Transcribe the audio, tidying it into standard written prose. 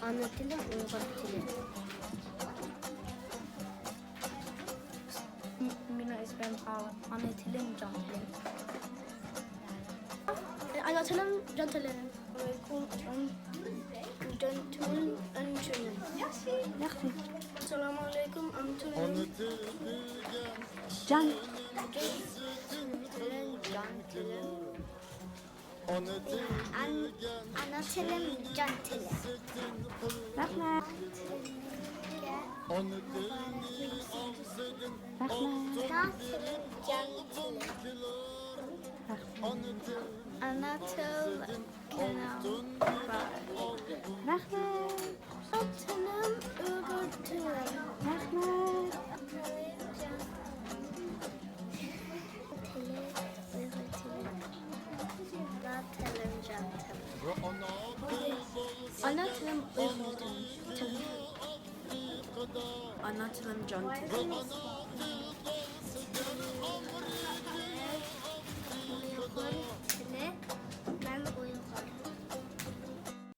Anlatalım Uygar Mina ismim Paula. Anlatalım can dilim. Anlatalım can dilim. Gentlemen and children. Merci. Assalamu alaikum. Can. Anlatalım cantile. Rahmet. Anlatalım Rahmet. Anlatalım öğretelim. Rahmet. Anlatalım öğretelim. Anlatalım can.